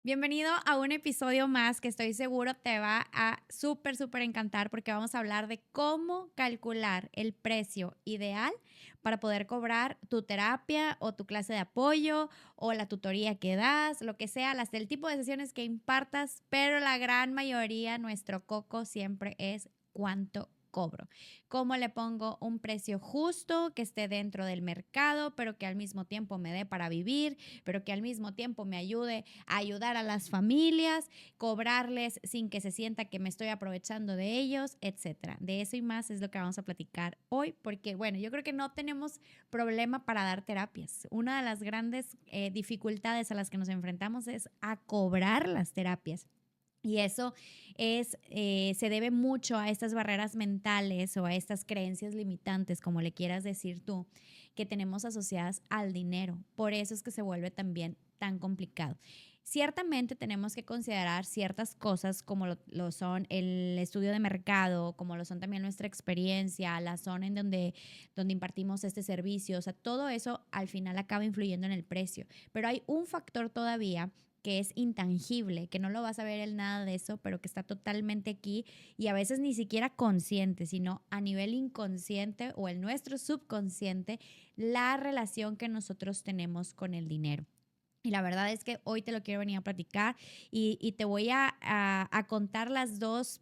Bienvenido a un episodio más que estoy seguro te va a súper encantar porque vamos a hablar de cómo calcular el precio ideal para poder cobrar tu terapia o tu clase de apoyo o la tutoría que das, lo que sea, el tipo de sesiones que impartas, pero la gran mayoría, nuestro coco siempre es cuánto cobro. ¿Cómo le pongo un precio justo que esté dentro del mercado, pero que al mismo tiempo me dé para vivir, pero que al mismo tiempo me ayude a ayudar a las familias, cobrarles sin que se sienta que me estoy aprovechando de ellos, etcétera? De eso y más es lo que vamos a platicar hoy, porque bueno, yo creo que no tenemos problema para dar terapias. Una de las grandes dificultades a las que nos enfrentamos es a cobrar las terapias. Y eso se debe mucho a estas barreras mentales o a estas creencias limitantes, como le quieras decir tú, que tenemos asociadas al dinero. Por eso es que se vuelve también tan complicado. Ciertamente tenemos que considerar ciertas cosas como lo son el estudio de mercado, como lo son también nuestra experiencia, la zona en donde impartimos este servicio. O sea, todo eso al final acaba influyendo en el precio. Pero hay un factor todavía que es intangible, que no lo vas a ver en nada de eso, pero que está totalmente aquí y a veces ni siquiera consciente, sino a nivel inconsciente o el nuestro subconsciente, la relación que nosotros tenemos con el dinero. Y la verdad es que hoy te lo quiero venir a platicar y te voy a contar las dos,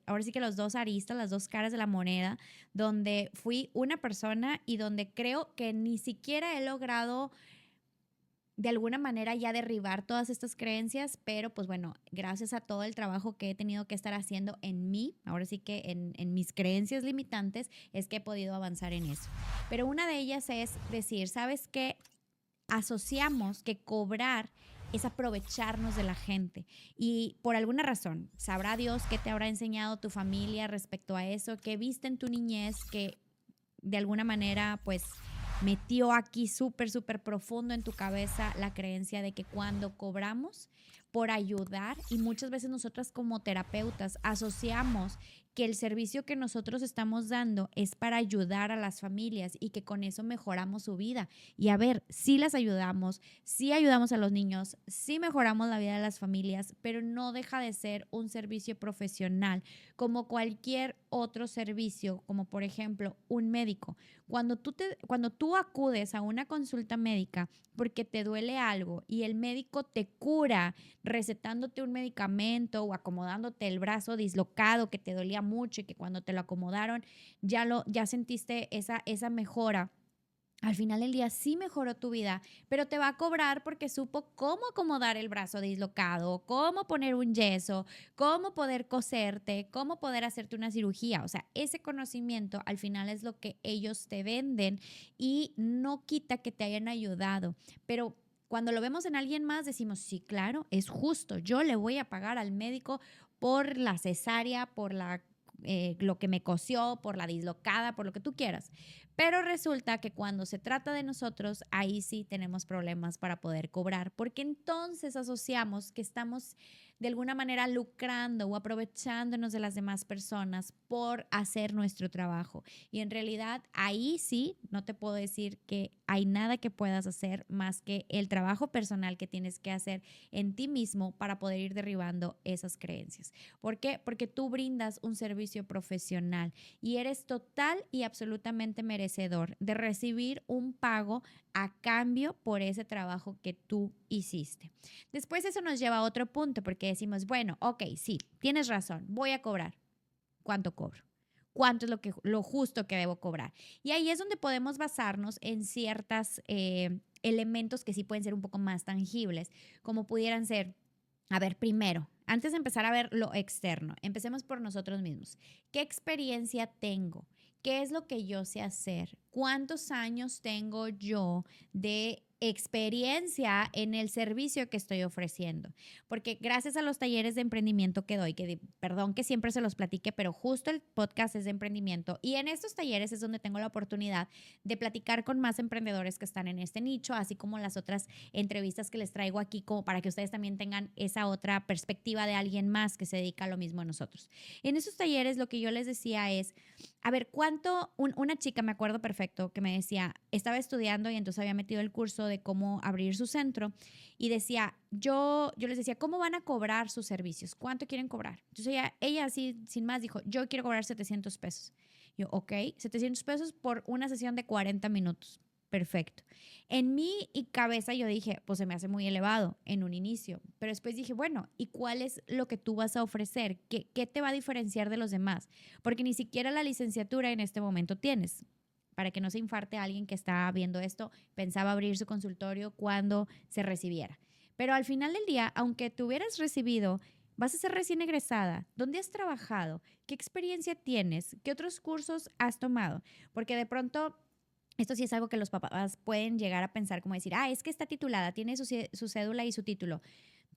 ahora sí que los dos aristas, las dos caras de la moneda, donde fui una persona y donde creo que ni siquiera he logrado de alguna manera ya derribar todas estas creencias, pero pues bueno, gracias a todo el trabajo que he tenido que estar haciendo en mí, ahora sí que en mis creencias limitantes, es que he podido avanzar en eso. Pero una de ellas es decir, ¿sabes qué? Asociamos que cobrar es aprovecharnos de la gente y por alguna razón, sabrá Dios qué te habrá enseñado tu familia respecto a eso, qué viste en tu niñez que de alguna manera, pues metió aquí súper profundo en tu cabeza la creencia de que cuando cobramos por ayudar, y muchas veces nosotras como terapeutas asociamos que el servicio que nosotros estamos dando es para ayudar a las familias y que con eso mejoramos su vida. Y a ver, sí las ayudamos, sí ayudamos a los niños, sí mejoramos la vida de las familias, pero no deja de ser un servicio profesional como cualquier otro servicio, como por ejemplo un médico. Cuando tú acudes a una consulta médica porque te duele algo y el médico te cura recetándote un medicamento o acomodándote el brazo dislocado que te dolía mucho y que cuando te lo acomodaron ya sentiste esa mejora. Al final del día sí mejoró tu vida, pero te va a cobrar porque supo cómo acomodar el brazo dislocado, cómo poner un yeso, cómo poder coserte, cómo poder hacerte una cirugía. O sea, ese conocimiento al final es lo que ellos te venden y no quita que te hayan ayudado. Pero cuando lo vemos en alguien más decimos, sí, claro, es justo. Yo le voy a pagar al médico por la cesárea, por lo que me cosió, por la dislocada, por lo que tú quieras. Pero resulta que cuando se trata de nosotros, ahí sí tenemos problemas para poder cobrar, porque entonces asociamos que estamos de alguna manera lucrando o aprovechándonos de las demás personas por hacer nuestro trabajo. Y en realidad ahí sí, no te puedo decir que hay nada que puedas hacer más que el trabajo personal que tienes que hacer en ti mismo para poder ir derribando esas creencias. ¿Por qué? Porque tú brindas un servicio profesional y eres total y absolutamente merecedor de recibir un pago a cambio por ese trabajo que tú hiciste. Después eso nos lleva a otro punto porque decimos, bueno, ok, sí, tienes razón, voy a cobrar. ¿Cuánto cobro? ¿Cuánto es lo justo que debo cobrar? Y ahí es donde podemos basarnos en ciertos elementos que sí pueden ser un poco más tangibles, como pudieran ser, a ver, primero, antes de empezar a ver lo externo, empecemos por nosotros mismos. ¿Qué experiencia tengo? ¿Qué es lo que yo sé hacer? ¿Cuántos años tengo yo de experiencia en el servicio que estoy ofreciendo? Porque gracias a los talleres de emprendimiento que doy, perdón que siempre se los platique, pero justo el podcast es de emprendimiento y en estos talleres es donde tengo la oportunidad de platicar con más emprendedores que están en este nicho, así como las otras entrevistas que les traigo aquí, como para que ustedes también tengan esa otra perspectiva de alguien más que se dedica a lo mismo a nosotros. En esos talleres lo que yo les decía es, una chica me acuerdo perfecto que me decía, estaba estudiando y entonces había metido el curso de cómo abrir su centro y decía, yo les decía, ¿cómo van a cobrar sus servicios? ¿Cuánto quieren cobrar? Entonces ella así, sin más, dijo, yo quiero cobrar 700 pesos. Yo, ok, 700 pesos por una sesión de 40 minutos. Perfecto. En mi cabeza yo dije, pues se me hace muy elevado en un inicio, pero después dije, bueno, ¿y cuál es lo que tú vas a ofrecer? ¿Qué te va a diferenciar de los demás? Porque ni siquiera la licenciatura en este momento tienes. Para que no se infarte alguien que está viendo esto, pensaba abrir su consultorio cuando se recibiera. Pero al final del día, aunque te hubieras recibido, vas a ser recién egresada. ¿Dónde has trabajado? ¿Qué experiencia tienes? ¿Qué otros cursos has tomado? Porque de pronto esto sí es algo que los papás pueden llegar a pensar como decir, es que está titulada, tiene su cédula y su título.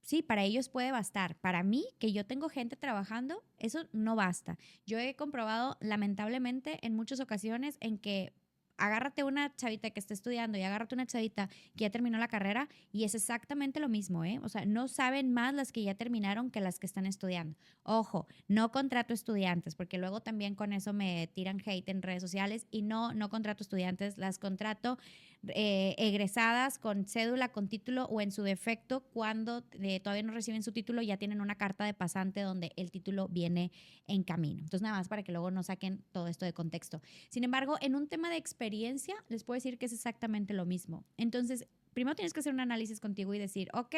Sí, para ellos puede bastar. Para mí, que yo tengo gente trabajando, eso no basta. Yo he comprobado, lamentablemente, en muchas ocasiones en que agárrate una chavita que esté estudiando y agárrate una chavita que ya terminó la carrera y es exactamente lo mismo, ¿eh? O sea, no saben más las que ya terminaron que las que están estudiando. Ojo, no contrato estudiantes, porque luego también con eso me tiran hate en redes sociales y no contrato estudiantes, las contrato egresadas con cédula, con título o en su defecto cuando todavía no reciben su título ya tienen una carta de pasante donde el título viene en camino. Entonces nada más para que luego no saquen todo esto de contexto. Sin embargo, en un tema de experiencia les puedo decir que es exactamente lo mismo. Entonces, primero tienes que hacer un análisis contigo y decir, ok,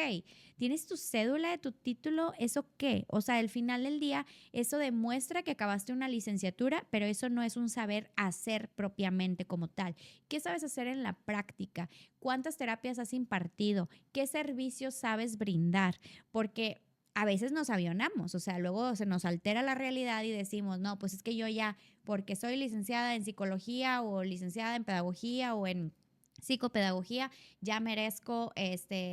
¿tienes tu cédula de tu título? ¿Eso qué? O sea, al final del día, eso demuestra que acabaste una licenciatura, pero eso no es un saber hacer propiamente como tal. ¿Qué sabes hacer en la práctica? ¿Cuántas terapias has impartido? ¿Qué servicios sabes brindar? Porque a veces nos avionamos, o sea, luego se nos altera la realidad y decimos, no, pues es que yo ya, porque soy licenciada en psicología o licenciada en pedagogía o en psicopedagogía, ya merezco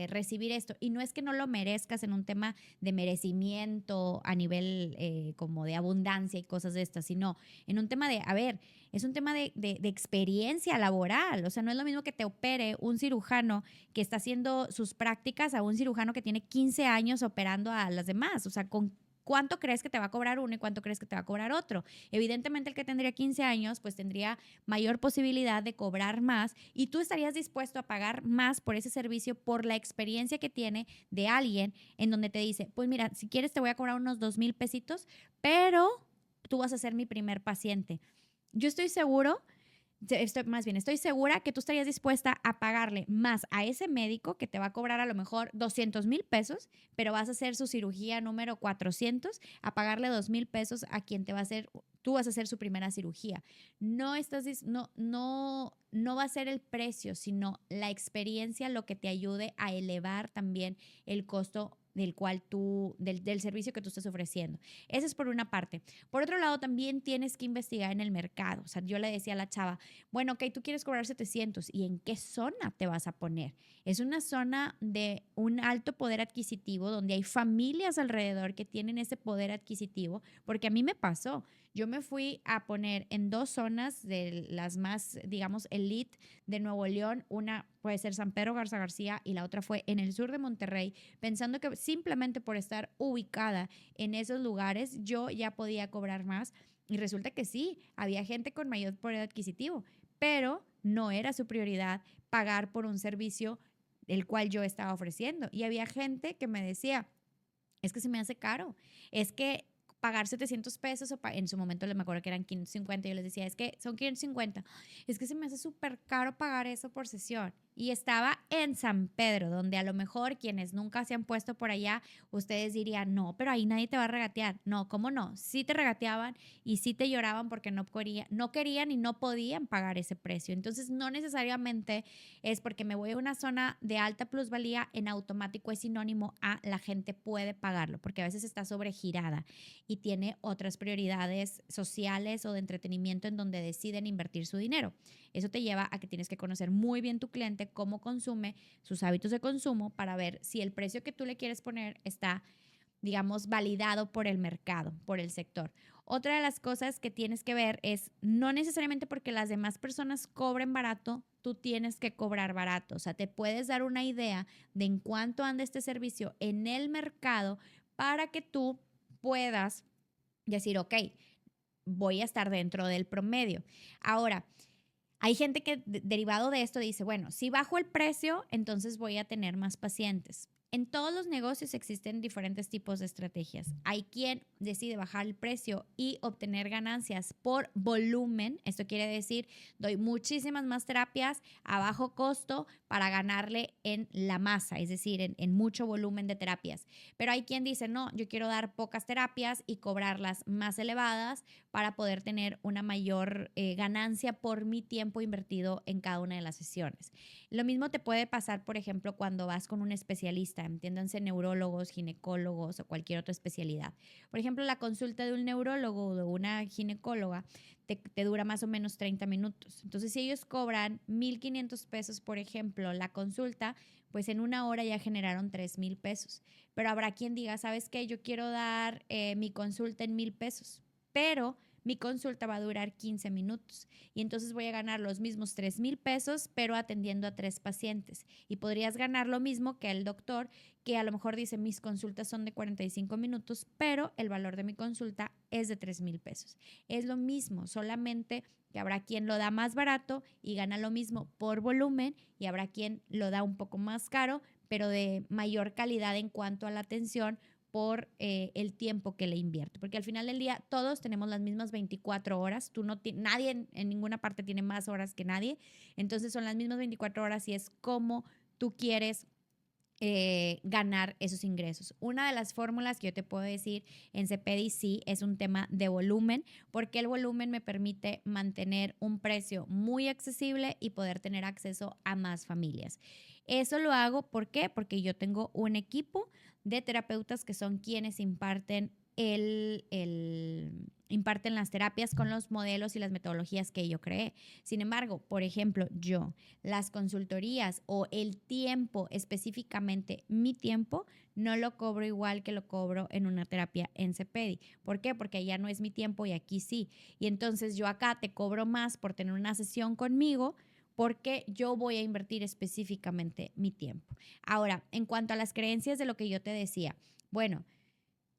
recibir esto. Y no es que no lo merezcas en un tema de merecimiento a nivel como de abundancia y cosas de estas, sino en un tema de, a ver, es un tema de experiencia laboral. O sea, no es lo mismo que te opere un cirujano que está haciendo sus prácticas a un cirujano que tiene 15 años operando a las demás. O sea, con ¿cuánto crees que te va a cobrar uno y cuánto crees que te va a cobrar otro? Evidentemente el que tendría 15 años pues tendría mayor posibilidad de cobrar más y tú estarías dispuesto a pagar más por ese servicio por la experiencia que tiene de alguien en donde te dice, pues mira, si quieres te voy a cobrar unos 2,000 pesitos, pero tú vas a ser mi primer paciente. Yo estoy seguro estoy segura que tú estarías dispuesta a pagarle más a ese médico que te va a cobrar a lo mejor 200,000 pesos, pero vas a hacer su cirugía número 400, a pagarle 2,000 pesos a quien te va a hacer, tú vas a hacer su primera cirugía. No va a ser el precio, sino la experiencia lo que te ayude a elevar también el costo del servicio que tú estás ofreciendo. Eso es por una parte. Por otro lado, también tienes que investigar en el mercado. O sea, yo le decía a la chava, bueno, ok, tú quieres cobrar 700, ¿y en qué zona te vas a poner? Es una zona de un alto poder adquisitivo donde hay familias alrededor que tienen ese poder adquisitivo, porque a mí me pasó. Yo me fui a poner en dos zonas de las más, digamos, elite de Nuevo León. Una puede ser San Pedro Garza García y la otra fue en el sur de Monterrey, pensando que simplemente por estar ubicada en esos lugares yo ya podía cobrar más. Y resulta que sí, había gente con mayor poder adquisitivo, pero no era su prioridad pagar por un servicio el cual yo estaba ofreciendo. Y había gente que me decía, es que se me hace caro, es que pagar 700 pesos, en su momento me acuerdo que eran 550, yo les decía, es que son 550, es que se me hace súper caro pagar eso por sesión. Y estaba en San Pedro, donde a lo mejor quienes nunca se han puesto por allá, ustedes dirían, no, pero ahí nadie te va a regatear. No, ¿cómo no? Sí te regateaban y sí te lloraban porque no querían y no podían pagar ese precio. Entonces, no necesariamente es porque me voy a una zona de alta plusvalía, en automático es sinónimo a la gente puede pagarlo, porque a veces está sobregirada y tiene otras prioridades sociales o de entretenimiento en donde deciden invertir su dinero. Eso te lleva a que tienes que conocer muy bien tu cliente, cómo consume, sus hábitos de consumo, para ver si el precio que tú le quieres poner está, digamos, validado por el mercado, por el sector. Otra de las cosas que tienes que ver es no necesariamente porque las demás personas cobren barato, tú tienes que cobrar barato. O sea, te puedes dar una idea de en cuánto anda este servicio en el mercado para que tú puedas decir, ok, voy a estar dentro del promedio. Ahora, Hay gente que derivado de esto dice, bueno, si bajo el precio, entonces voy a tener más pacientes. En todos los negocios existen diferentes tipos de estrategias. Hay quien decide bajar el precio y obtener ganancias por volumen. Esto quiere decir, doy muchísimas más terapias a bajo costo para ganarle en la masa, es decir, en mucho volumen de terapias. Pero hay quien dice, no, yo quiero dar pocas terapias y cobrarlas más elevadas para poder tener una mayor ganancia por mi tiempo invertido en cada una de las sesiones. Lo mismo te puede pasar, por ejemplo, cuando vas con un especialista, entiéndanse neurólogos, ginecólogos o cualquier otra especialidad. Por ejemplo, la consulta de un neurólogo o de una ginecóloga te dura más o menos 30 minutos. Entonces, si ellos cobran 1,500 pesos, por ejemplo, la consulta, pues en una hora ya generaron 3,000 pesos. Pero habrá quien diga, ¿sabes qué? Yo quiero dar mi consulta en 1,000 pesos, pero mi consulta va a durar 15 minutos y entonces voy a ganar los mismos 3,000 pesos, pero atendiendo a 3 pacientes. Y podrías ganar lo mismo que el doctor, que a lo mejor dice mis consultas son de 45 minutos, pero el valor de mi consulta es de 3,000 pesos. Es lo mismo, solamente que habrá quien lo da más barato y gana lo mismo por volumen y habrá quien lo da un poco más caro, pero de mayor calidad en cuanto a la atención por el tiempo que le invierto. Porque al final del día todos tenemos las mismas 24 horas. Tú no nadie en ninguna parte tiene más horas que nadie. Entonces son las mismas 24 horas y es como tú quieres ganar esos ingresos. Una de las fórmulas que yo te puedo decir en CPD sí es un tema de volumen, porque el volumen me permite mantener un precio muy accesible y poder tener acceso a más familias. Eso lo hago, ¿por qué? Porque yo tengo un equipo de terapeutas que son quienes imparten las terapias con los modelos y las metodologías que yo creé. Sin embargo, por ejemplo, yo, las consultorías o el tiempo, específicamente mi tiempo, no lo cobro igual que lo cobro en una terapia en CPD. ¿Por qué? Porque allá no es mi tiempo y aquí sí. Y entonces yo acá te cobro más por tener una sesión conmigo, porque yo voy a invertir específicamente mi tiempo. Ahora, en cuanto a las creencias de lo que yo te decía, bueno,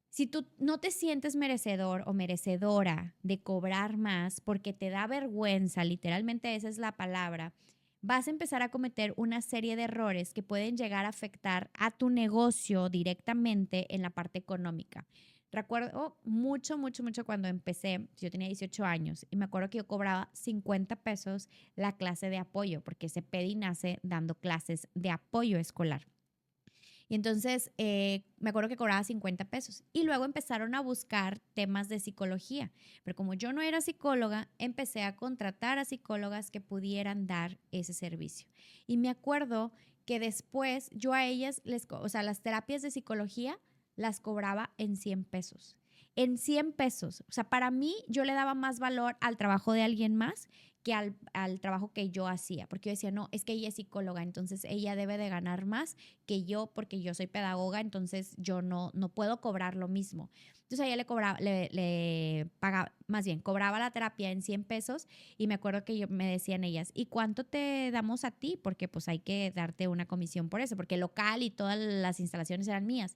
si tú no te sientes merecedor o merecedora de cobrar más porque te da vergüenza, literalmente esa es la palabra, vas a empezar a cometer una serie de errores que pueden llegar a afectar a tu negocio directamente en la parte económica. Recuerdo mucho, mucho, mucho cuando empecé, yo tenía 18 años y me acuerdo que yo cobraba 50 pesos la clase de apoyo, porque CPD nace dando clases de apoyo escolar. Y entonces me acuerdo que cobraba 50 pesos. Y luego empezaron a buscar temas de psicología. Pero como yo no era psicóloga, empecé a contratar a psicólogas que pudieran dar ese servicio. Y me acuerdo que después yo a ellas, o sea, las terapias de psicología las cobraba en 100 pesos. En 100 pesos. O sea, para mí yo le daba más valor al trabajo de alguien más que al trabajo que yo hacía, porque yo decía, no, es que ella es psicóloga, entonces ella debe de ganar más que yo, porque yo soy pedagoga, entonces yo no puedo cobrar lo mismo. Entonces a ella le cobraba, le pagaba, más bien, cobraba la terapia en 100 pesos y me acuerdo que me decían ellas, ¿y cuánto te damos a ti? Porque pues hay que darte una comisión por eso, porque el local y todas las instalaciones eran mías.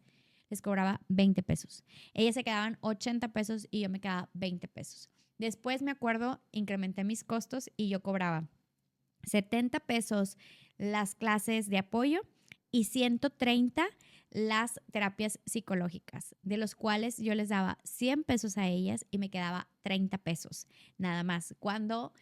Les cobraba 20 pesos. Ellas se quedaban 80 pesos y yo me quedaba 20 pesos. Después me acuerdo, incrementé mis costos y yo cobraba 70 pesos las clases de apoyo y 130 las terapias psicológicas, de los cuales yo les daba 100 pesos a ellas y me quedaba 30 pesos nada más. Cuando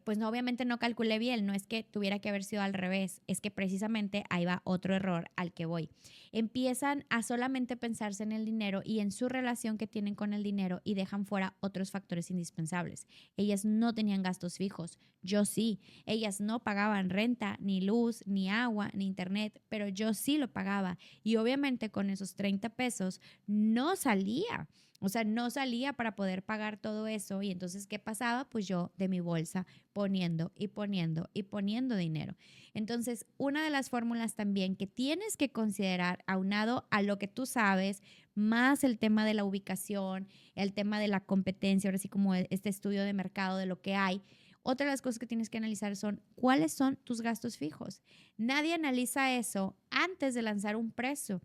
pues no, obviamente no calculé bien, no es que tuviera que haber sido al revés, es que precisamente ahí va otro error al que voy. Empiezan a solamente pensarse en el dinero y en su relación que tienen con el dinero y dejan fuera otros factores indispensables. Ellas no tenían gastos fijos, yo sí. Ellas no pagaban renta, ni luz, ni agua, ni internet, pero yo sí lo pagaba. Y obviamente con esos 30 pesos no salía. O sea, no salía para poder pagar todo eso. Y entonces, ¿qué pasaba? Pues yo de mi bolsa poniendo y poniendo y poniendo dinero. Entonces, una de las fórmulas también que tienes que considerar, aunado a lo que tú sabes, más el tema de la ubicación, el tema de la competencia, ahora sí como este estudio de mercado de lo que hay. Otra de las cosas que tienes que analizar son cuáles son tus gastos fijos. Nadie analiza eso antes de lanzar un precio,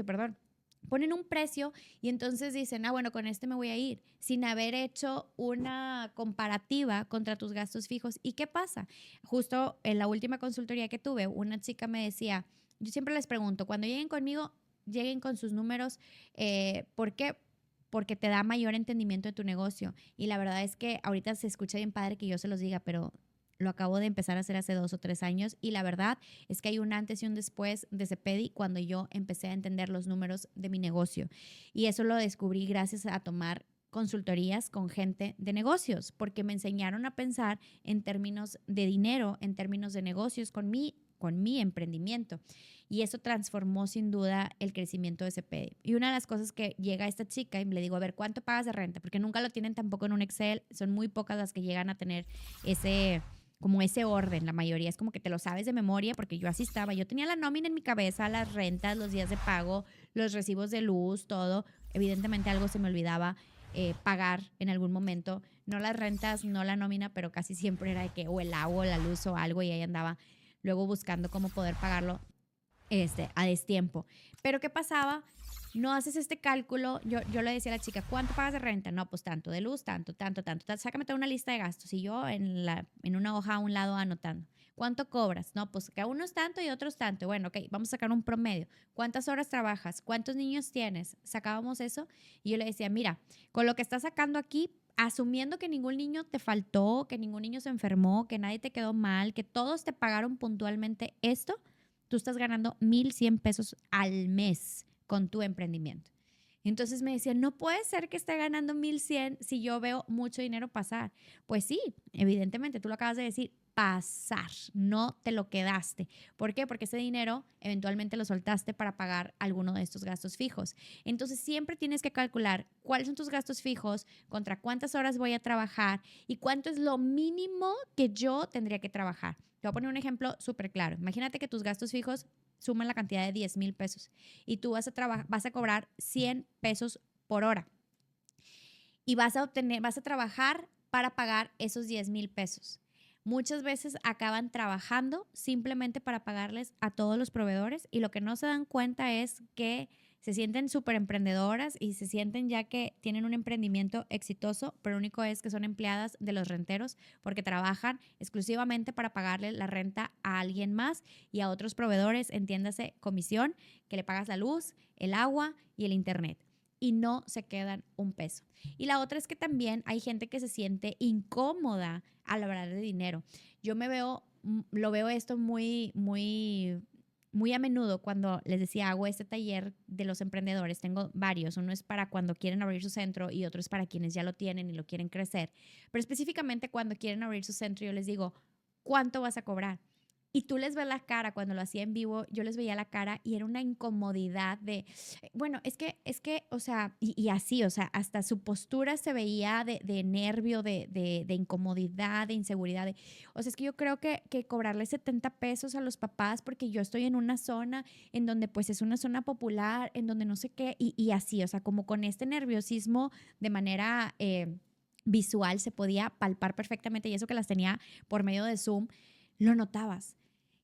perdón. ponen un precio y entonces dicen, bueno, con este me voy a ir, sin haber hecho una comparativa contra tus gastos fijos. ¿Y qué pasa? Justo en la última consultoría que tuve, una chica me decía, yo siempre les pregunto, cuando lleguen conmigo, lleguen con sus números, ¿por qué? Porque te da mayor entendimiento de tu negocio. Y la verdad es que ahorita se escucha bien padre que yo se los diga, pero lo acabo de empezar a hacer hace 2 o 3 años y la verdad es que hay un antes y un después de Cepedi cuando yo empecé a entender los números de mi negocio. Y eso lo descubrí gracias a tomar consultorías con gente de negocios, porque me enseñaron a pensar en términos de dinero, en términos de negocios con mi emprendimiento. Y eso transformó sin duda el crecimiento de Cepedi. Y una de las cosas que llega esta chica y le digo, a ver, ¿cuánto pagas de renta? Porque nunca lo tienen tampoco en un Excel, son muy pocas las que llegan a tener ese como ese orden, la mayoría es como que te lo sabes de memoria, porque yo así estaba, yo tenía la nómina en mi cabeza, las rentas, los días de pago, los recibos de luz, todo, evidentemente algo se me olvidaba pagar en algún momento, no las rentas, no la nómina, pero casi siempre era de que o el agua o la luz o algo y ahí andaba luego buscando cómo poder pagarlo a destiempo. Pero ¿qué pasaba? No haces este cálculo. Yo le decía a la chica, ¿cuánto pagas de renta? No, pues tanto, de luz, tanto, tanto, tanto. Sácame toda una lista de gastos. Y yo en una hoja a un lado anotando. ¿Cuánto cobras? No, pues que a unos tanto y otros tanto. Bueno, ok, vamos a sacar un promedio. ¿Cuántas horas trabajas? ¿Cuántos niños tienes? Sacábamos eso y yo le decía, mira, con lo que estás sacando aquí, asumiendo que ningún niño te faltó, que ningún niño se enfermó, que nadie te quedó mal, que todos te pagaron puntualmente esto, tú estás ganando 1,100 pesos al mes con tu emprendimiento. Entonces me decía, no puede ser que esté ganando 1,100 si yo veo mucho dinero pasar. Pues sí, evidentemente, tú lo acabas de decir, pasar, no te lo quedaste. ¿Por qué? Porque ese dinero eventualmente lo soltaste para pagar alguno de estos gastos fijos. Entonces siempre tienes que calcular cuáles son tus gastos fijos, contra cuántas horas voy a trabajar y cuánto es lo mínimo que yo tendría que trabajar. Te voy a poner un ejemplo súper claro. Imagínate que tus gastos fijos suman la cantidad de 10,000 pesos y tú vas a cobrar 100 pesos por hora y vas a trabajar para pagar esos 10,000 pesos. Muchas veces acaban trabajando simplemente para pagarles a todos los proveedores y lo que no se dan cuenta es que se sienten súper emprendedoras y se sienten ya que tienen un emprendimiento exitoso, pero lo único es que son empleadas de los renteros porque trabajan exclusivamente para pagarle la renta a alguien más y a otros proveedores, entiéndase, comisión, que le pagas la luz, el agua y el internet y no se quedan un peso. Y la otra es que también hay gente que se siente incómoda al hablar de dinero. Yo lo veo esto muy, muy, muy a menudo cuando les decía, hago este taller de los emprendedores. Tengo varios. Uno es para cuando quieren abrir su centro y otro es para quienes ya lo tienen y lo quieren crecer. Pero específicamente cuando quieren abrir su centro, yo les digo, ¿cuánto vas a cobrar? Y tú les ves la cara cuando lo hacía en vivo, yo les veía la cara y era una incomodidad de, bueno, o sea, y así, o sea, hasta su postura se veía de nervio, de incomodidad, de inseguridad. O sea, es que yo creo que cobrarle 70 pesos a los papás porque yo estoy en una zona en donde pues es una zona popular, en donde no sé qué, y así, o sea, como con este nerviosismo de manera visual se podía palpar perfectamente y eso que las tenía por medio de Zoom, lo notabas.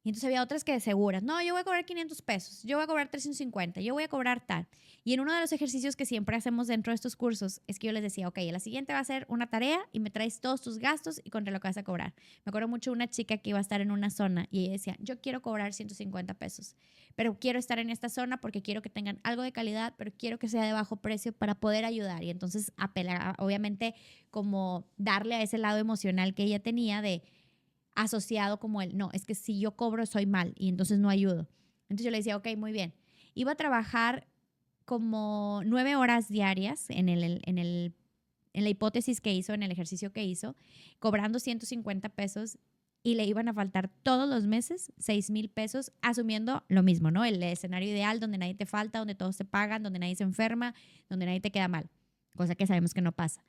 Y entonces había otras que de seguras, no, yo voy a cobrar 500 pesos, yo voy a cobrar 350, yo voy a cobrar tal. Y en uno de los ejercicios que siempre hacemos dentro de estos cursos es que yo les decía, ok, la siguiente va a ser una tarea y me traes todos tus gastos y contra lo que vas a cobrar. Me acuerdo mucho de una chica que iba a estar en una zona y ella decía, yo quiero cobrar 150 pesos, pero quiero estar en esta zona porque quiero que tengan algo de calidad, pero quiero que sea de bajo precio para poder ayudar. Y entonces apelar, obviamente, como darle a ese lado emocional que ella tenía de asociado como el, no, es que si yo cobro soy mal y entonces no ayudo. Entonces yo le decía, ok, muy bien. Iba a trabajar como 9 horas diarias en la hipótesis que hizo, en el ejercicio que hizo, cobrando 150 pesos y le iban a faltar todos los meses 6,000 pesos, asumiendo lo mismo, ¿no? El escenario ideal donde nadie te falta, donde todos te pagan, donde nadie se enferma, donde nadie te queda mal, cosa que sabemos que no pasa.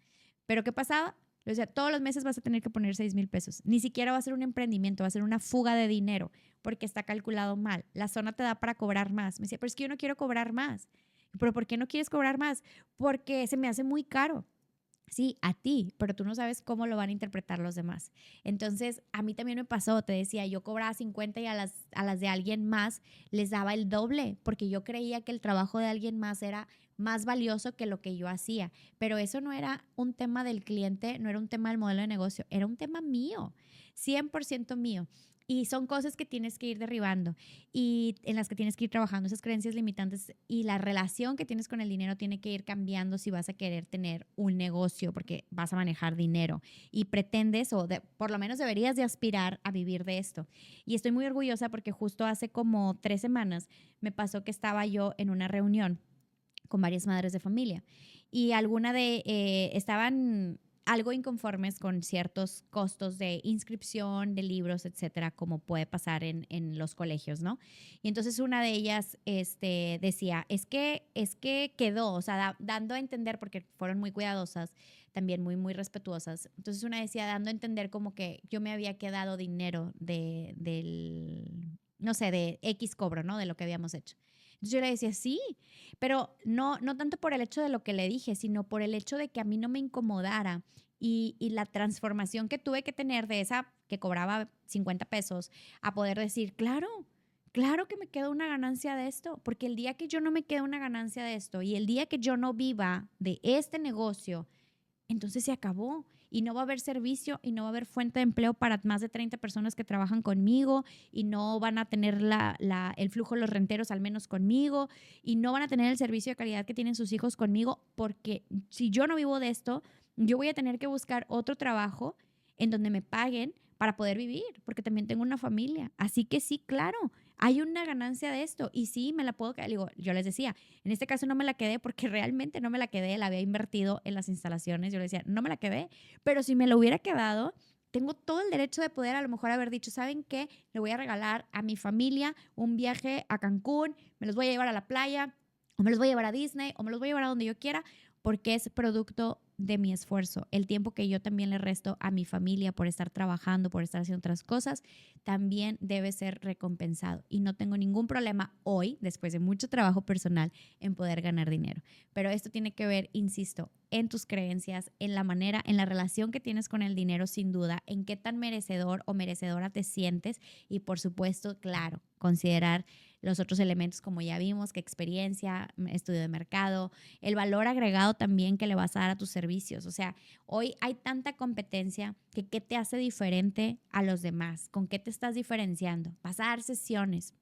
Pero ¿qué pasaba? O sea, todos los meses vas a tener que poner 6,000 pesos. Ni siquiera va a ser un emprendimiento, va a ser una fuga de dinero porque está calculado mal. La zona te da para cobrar más. Me decía, pero es que yo no quiero cobrar más. ¿Pero por qué no quieres cobrar más? Porque se me hace muy caro. Sí, a ti, pero tú no sabes cómo lo van a interpretar los demás. Entonces, a mí también me pasó, te decía, yo cobraba 50 y a las de alguien más les daba el doble, porque yo creía que el trabajo de alguien más era más valioso que lo que yo hacía. Pero eso no era un tema del cliente, no era un tema del modelo de negocio, era un tema mío, 100% mío. Y son cosas que tienes que ir derribando y en las que tienes que ir trabajando esas creencias limitantes y la relación que tienes con el dinero tiene que ir cambiando si vas a querer tener un negocio porque vas a manejar dinero y pretendes por lo menos deberías de aspirar a vivir de esto. Y estoy muy orgullosa porque justo hace como 3 semanas me pasó que estaba yo en una reunión con varias madres de familia y estaban algo inconformes con ciertos costos de inscripción de libros, etcétera, como puede pasar en los colegios, ¿no? Y entonces una de ellas decía, es que quedó, o sea, dando a entender, porque fueron muy cuidadosas, también muy, muy respetuosas. Entonces una decía, dando a entender como que yo me había quedado dinero no sé, de X cobro, ¿no? De lo que habíamos hecho. Entonces yo le decía, sí, pero no tanto por el hecho de lo que le dije, sino por el hecho de que a mí no me incomodara y la transformación que tuve que tener de esa que cobraba 50 pesos a poder decir, claro, claro que me queda una ganancia de esto, porque el día que yo no me quede una ganancia de esto y el día que yo no viva de este negocio, entonces se acabó y no va a haber servicio y no va a haber fuente de empleo para más de 30 personas que trabajan conmigo y no van a tener el flujo de los renteros al menos conmigo y no van a tener el servicio de calidad que tienen sus hijos conmigo porque si yo no vivo de esto, yo voy a tener que buscar otro trabajo en donde me paguen para poder vivir, porque también tengo una familia. Así que sí, claro, hay una ganancia de esto y sí, me la puedo quedar. Digo, yo les decía, en este caso no me la quedé porque realmente no me la quedé, la había invertido en las instalaciones. Yo le decía, no me la quedé, pero si me lo hubiera quedado, tengo todo el derecho de poder a lo mejor haber dicho, ¿saben qué? Le voy a regalar a mi familia un viaje a Cancún, me los voy a llevar a la playa, o me los voy a llevar a Disney, o me los voy a llevar a donde yo quiera, porque es producto de mi esfuerzo. El tiempo que yo también le resto a mi familia por estar trabajando, por estar haciendo otras cosas, también debe ser recompensado. Y no tengo ningún problema hoy, después de mucho trabajo personal, en poder ganar dinero. Pero esto tiene que ver, insisto, en tus creencias, en la manera, en la relación que tienes con el dinero, sin duda, en qué tan merecedor o merecedora te sientes y, por supuesto, claro, considerar los otros elementos como ya vimos, que experiencia, estudio de mercado, el valor agregado también que le vas a dar a tus servicios. O sea, hoy hay tanta competencia que ¿qué te hace diferente a los demás? ¿Con qué te estás diferenciando? Vas a dar sesiones.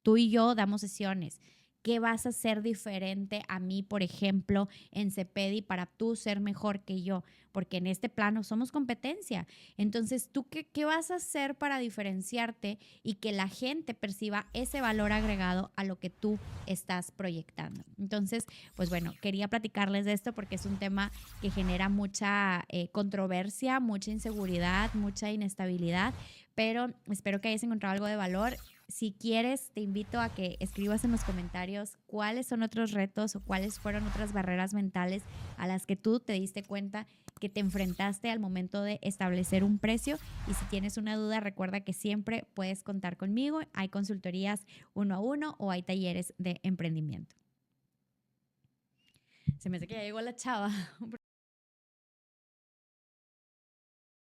Tú y yo damos sesiones. ¿Qué vas a hacer diferente a mí, por ejemplo, en Cepedi para tú ser mejor que yo? Porque en este plano somos competencia. Entonces, ¿tú qué vas a hacer para diferenciarte y que la gente perciba ese valor agregado a lo que tú estás proyectando? Entonces, pues bueno, quería platicarles de esto porque es un tema que genera mucha controversia, mucha inseguridad, mucha inestabilidad, pero espero que hayas encontrado algo de valor. Si quieres, te invito a que escribas en los comentarios cuáles son otros retos o cuáles fueron otras barreras mentales a las que tú te diste cuenta que te enfrentaste al momento de establecer un precio. Y si tienes una duda, recuerda que siempre puedes contar conmigo. Hay consultorías 1 a 1 o hay talleres de emprendimiento. Se me hace que ya llegó la chava.